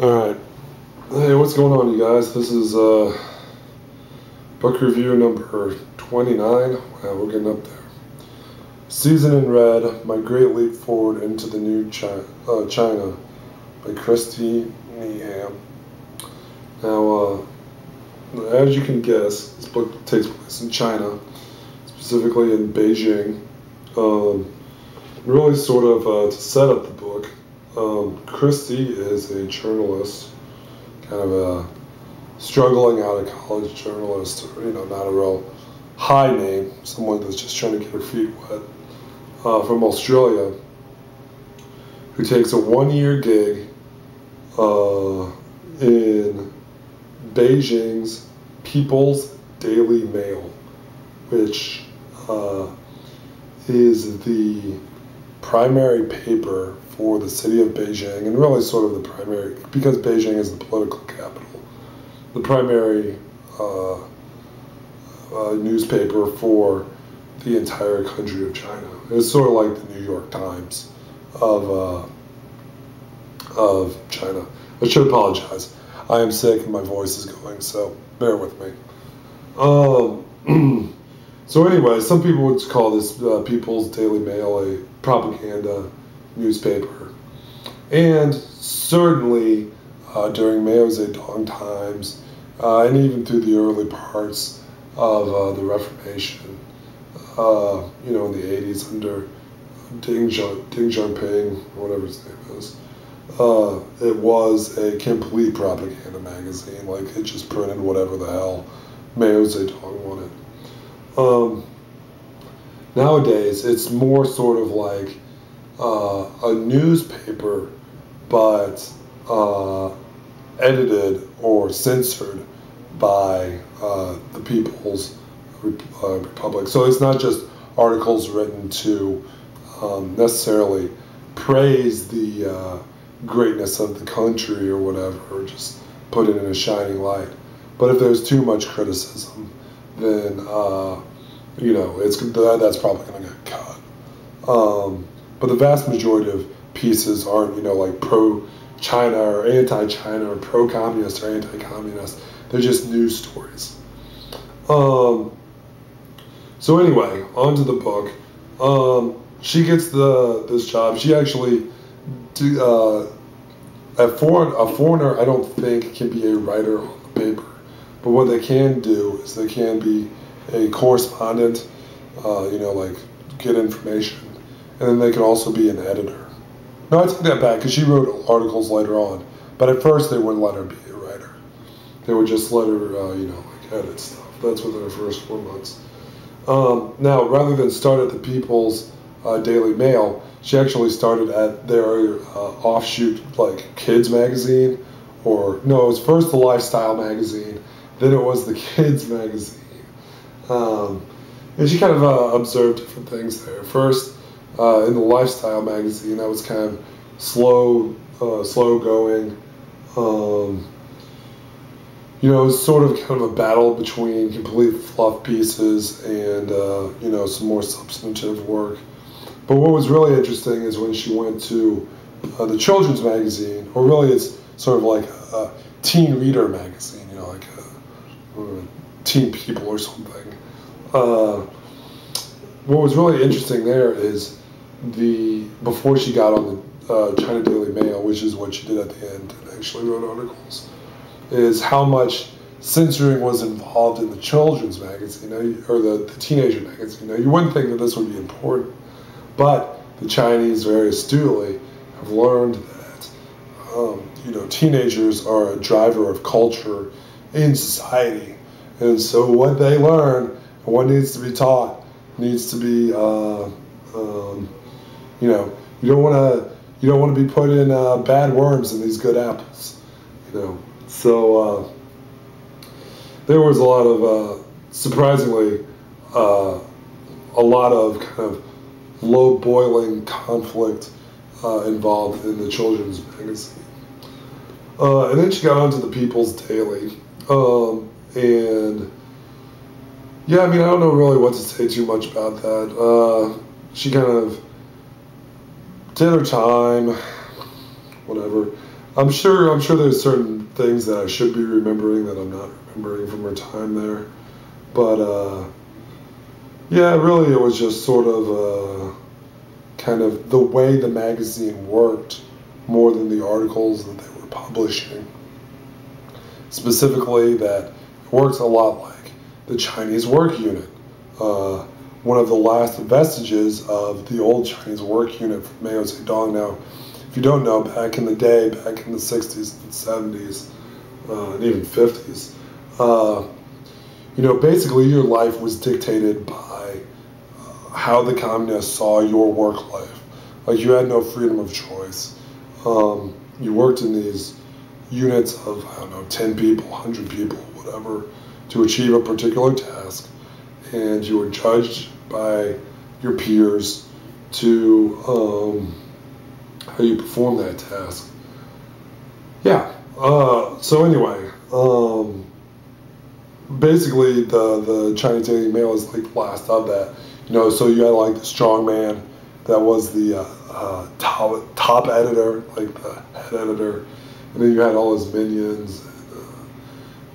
Alright. Hey, what's going on, you guys? This is book review number 29. Wow, we're getting up there. Season in Red, My Great Leap Forward into the New China by Kristy, Needham. Now, as you can guess, this book takes place in China, specifically in Beijing. Really sort of to set up the book, Kristy is a journalist, kind of a struggling out of college journalist, not a real high name, someone that's just trying to get her feet wet, from Australia, who takes a one-year gig in Beijing's People's Daily Mail, which is the primary paper for the city of Beijing, and really sort of the primary, because Beijing is the political capital, the primary newspaper for the entire country of China. It's sort of like the New York Times of China. I should apologize. I am sick and my voice is going, so bear with me. So anyway, some people would call this People's Daily Mail a propaganda newspaper. And certainly during Mao Zedong times, and even through the early parts of the Reformation, in the 80s under Deng Xiaoping, whatever his name is, it was a complete propaganda magazine. Like, it just printed whatever the hell Mao Zedong wanted. Nowadays, it's more sort of like a newspaper, but edited or censored by the People's Republic. So it's not just articles written to necessarily praise the greatness of the country or whatever, or just put it in a shining light. But if there's too much criticism, then that's probably going to get cut. But the vast majority of pieces aren't, like pro-China or anti-China or pro-communist or anti-communist. They're just news stories. So anyway, on to the book. She gets this job. She actually, a foreigner, I don't think, can be a writer on the paper. But what they can do is they can be a correspondent, like get information. And then they can also be an editor. No, I take that back, because she wrote articles later on. But at first they wouldn't let her be a writer. They would just let her, like edit stuff. That's within her first 4 months. Now, rather than start at the People's Daily Mail, she actually started at their offshoot, like, kids magazine. Or, no, it was first the Lifestyle magazine, then it was the kids magazine. And she kind of observed different things there. First, in the Lifestyle magazine, that was kind of slow going. It was sort of kind of a battle between complete fluff pieces and, some more substantive work. But what was really interesting is when she went to the children's magazine, or really it's sort of like a teen reader magazine, like Teen People or something. What was really interesting there is before she got on the China Daily Mail, which is what she did at the end and actually wrote articles, is how much censoring was involved in the children's magazine, or the teenager magazine. Now, you wouldn't think that this would be important, but the Chinese very astutely have learned that teenagers are a driver of culture in society, and so what they learn and what needs to be taught needs to be, you don't want to be put in bad worms in these good apples, So there was a lot of surprisingly a lot of kind of low boiling conflict involved in the children's magazine. And then she got onto the People's Daily, and yeah, I don't know really what to say too much about that. She kind of did her time, whatever. I'm sure there's certain things that I should be remembering that I'm not remembering from her time there. But yeah, really, it was just sort of kind of the way the magazine worked more than the articles that they were publishing. Specifically, that it works a lot like the Chinese work unit. One of the last vestiges of the old Chinese work unit from Mao Zedong. Now, if you don't know, back in the day, back in the 60s and 70s, and even 50s, you know, basically your life was dictated by how the communists saw your work life. Like, you had no freedom of choice. You worked in these units of, I don't know, 10 people, 100 people, whatever, to achieve a particular task, and you were judged by your peers to how you perform that task. Yeah. So anyway, basically the Chinese Daily Mail is like the last of that. You know, so you had like the strong man that was the top editor, like the head editor, and then you had all his minions,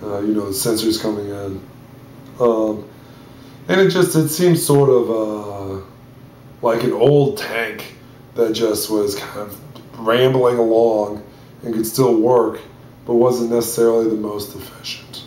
and, you know, the censors coming in. And it seems sort of like an old tank that just was kind of rambling along and could still work, but wasn't necessarily the most efficient.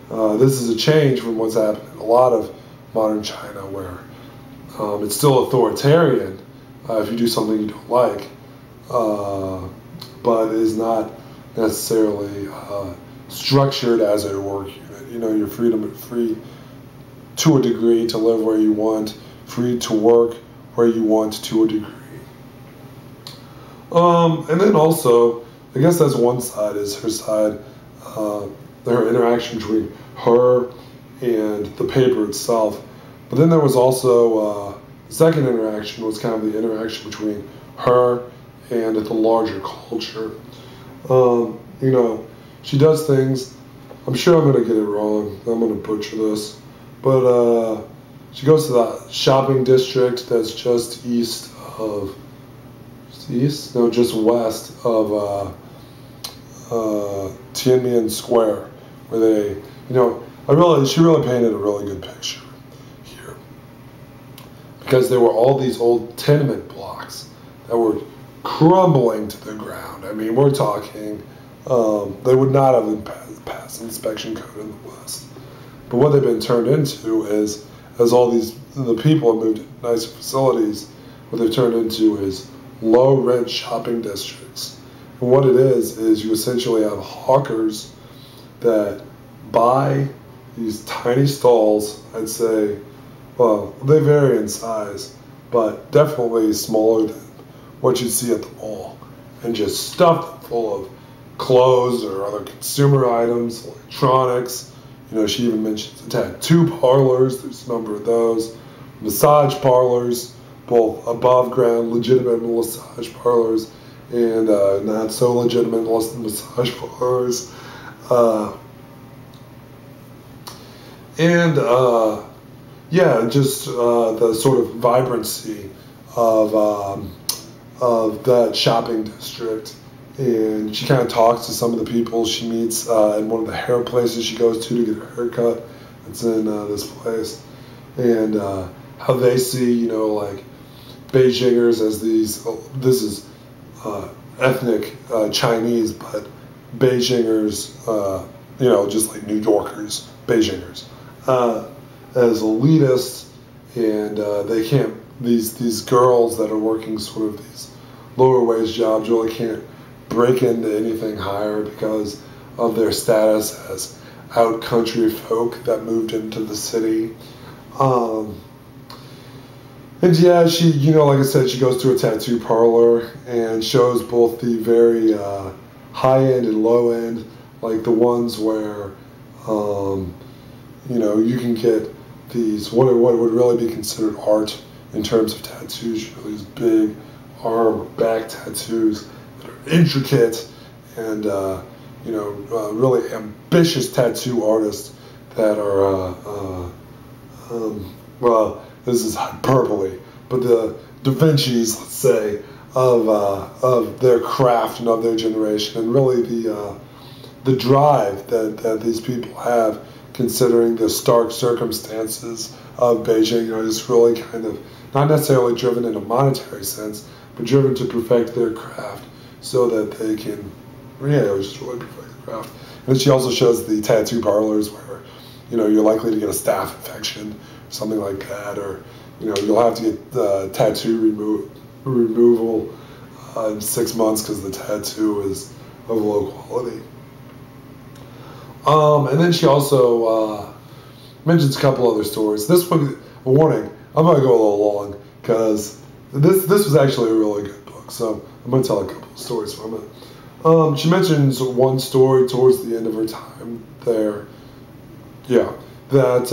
This is a change from what's happened in a lot of modern China, where it's still authoritarian if you do something you don't like, but is not necessarily structured as a work unit. You know, you're free to a degree to live where you want, free to work where you want to a degree. And then also, I guess that's one side, is her side, her interaction between her and the paper itself. But then there was also, the second interaction was kind of the interaction between her and the larger culture. You know, she does things, I'm sure I'm going to get it wrong, I'm going to butcher this, but she goes to the shopping district that's just east of, just west of Tiananmen Square, where they, you know, she really painted a really good picture here, because there were all these old tenement blocks that were crumbling to the ground. I mean, we're talking, they would not have been passed inspection code in the West. But what they've been turned into is, as all the people have moved to nicer facilities, what they've turned into is low rent shopping districts. And what it is you essentially have hawkers that buy these tiny stalls. I'd say, well, they vary in size, but definitely smaller than what you'd see at the mall, and just stuff them full of clothes or other consumer items, electronics. You know, she even mentions tattoo parlors. There's a number of those. Massage parlors, both above ground, legitimate massage parlors, and not so legitimate massage parlors. Yeah, just the sort of vibrancy of that shopping district. And she kind of talks to some of the people she meets in one of the hair places she goes to get her haircut. It's in this place. And how they see, you know, like, Beijingers as these, this is ethnic Chinese, but Beijingers, you know, just like New Yorkers, Beijingers, as elitists, and they can't, these girls that are working sort of these lower wage jobs really can't break into anything higher because of their status as out country folk that moved into the city. And yeah, she, you know, like I said, she goes to a tattoo parlor and shows both the very high end and low end, like the ones where, you know, you can get these, what would really be considered art in terms of tattoos. You know, these big arm or back tattoos that are intricate, and you know, really ambitious tattoo artists that are, well, this is hyperbole, but the Da Vinci's, let's say, of their craft and of their generation, and really the drive that these people have, considering the stark circumstances of Beijing. You know, just really kind of not necessarily driven in a monetary sense, but driven to perfect their craft so that they can, just really perfect the craft. And then she also shows the tattoo parlors where, you know, you're likely to get a staph infection, or something like that, or, you know, you'll have to get tattoo removal in 6 months because the tattoo is of low quality. And then she also mentions a couple other stories. This one, a warning, I'm going to go a little long because this was actually a really good book. So I'm going to tell a couple of stories from it. She mentions one story towards the end of her time there. Yeah, that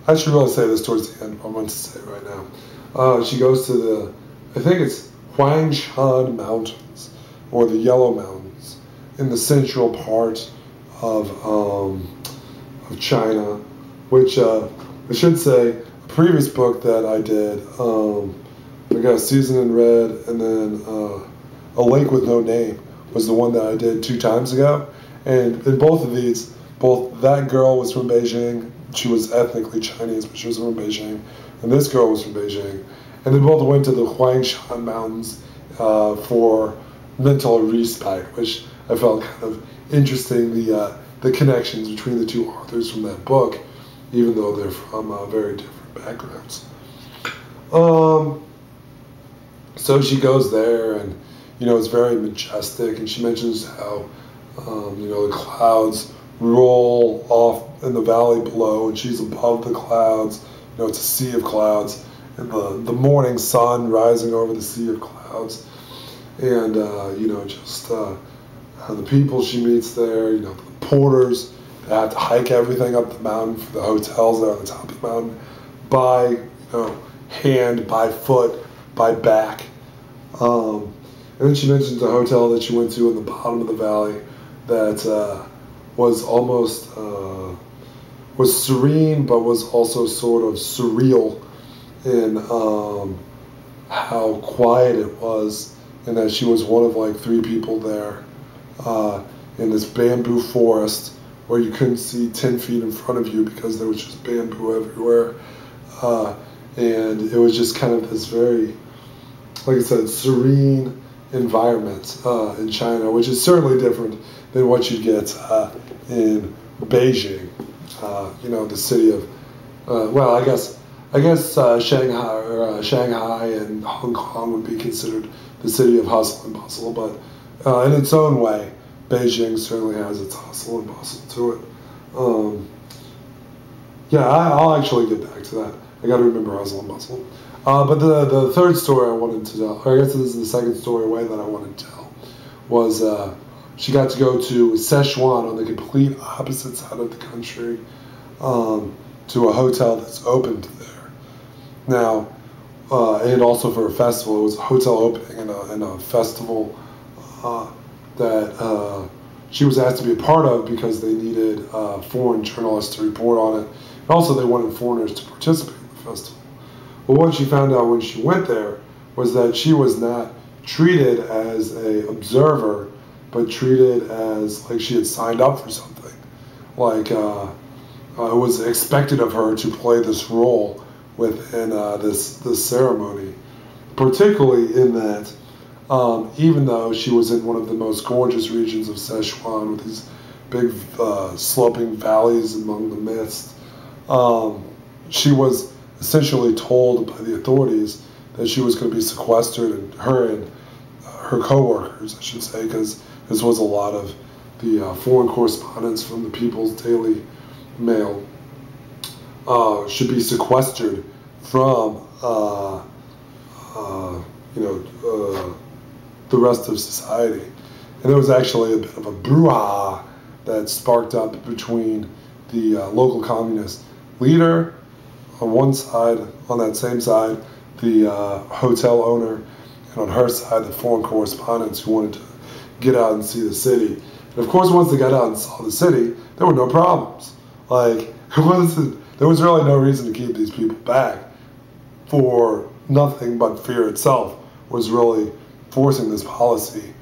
I should really say this towards the end, but I'm going to say it right now. She goes to the, I think it's Huangshan Mountains, or the Yellow Mountains, in the central part of China, which I should say, a previous book that I did, I got Season in Red, and then A Lake with No Name was the one that I did 2 times ago. And in both of these, both that girl was from Beijing, she was ethnically Chinese, but she was from Beijing, and this girl was from Beijing. And they both went to the Huangshan Mountains for mental respite, which I felt kind of interesting, the connections between the 2 authors from that book, even though they're from very different backgrounds. So she goes there, and, you know, it's very majestic, and she mentions how, you know, the clouds roll off in the valley below, and she's above the clouds. You know, it's a sea of clouds, and the morning sun rising over the sea of clouds, and you know, just the people she meets there. You know, the porters that have to hike everything up the mountain for the hotels that are on the top of the mountain by, you know, hand, by foot, by back. And then she mentions a hotel that she went to in the bottom of the valley that was almost was serene, but was also sort of surreal in how quiet it was, and that she was one of like 3 people there in this bamboo forest where you couldn't see 10 feet in front of you because there was just bamboo everywhere, and it was just kind of this very, like I said, serene environment in China, which is certainly different than what you get in Beijing. You know, the city of, well, I guess Shanghai and Hong Kong would be considered the city of hustle and bustle, but in its own way, Beijing certainly has its hustle and bustle to it. Yeah, I'll actually get back to that. I got to remember hustle and bustle. But the third story I wanted to tell, or I guess this is the second story way that I wanted to tell, was she got to go to Sichuan on the complete opposite side of the country, to a hotel that's opened there. Now, and also for a festival. It was a hotel opening and a festival that she was asked to be a part of because they needed foreign journalists to report on it. And also they wanted foreigners to participate in the festival. But what she found out when she went there was that she was not treated as an observer, but treated as like she had signed up for something. Like it was expected of her to play this role within this ceremony, particularly in that even though she was in one of the most gorgeous regions of Sichuan with these big sloping valleys among the mist, she was essentially told by the authorities that she was going to be sequestered, and her co-workers, I should say, because this was a lot of the foreign correspondents from the People's Daily Mail, should be sequestered from the rest of society. And there was actually a bit of a brouhaha that sparked up between the local communist leader on one side, on that same side, the hotel owner, and on her side, the foreign correspondents who wanted to get out and see the city. And of course, once they got out and saw the city, there were no problems. Like, there was really no reason to keep these people back, for nothing but fear itself was really enforcing this policy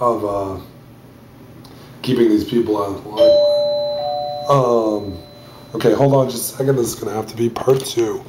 of keeping these people out of the limelight. Okay, hold on just a second. This is going to have to be part 2.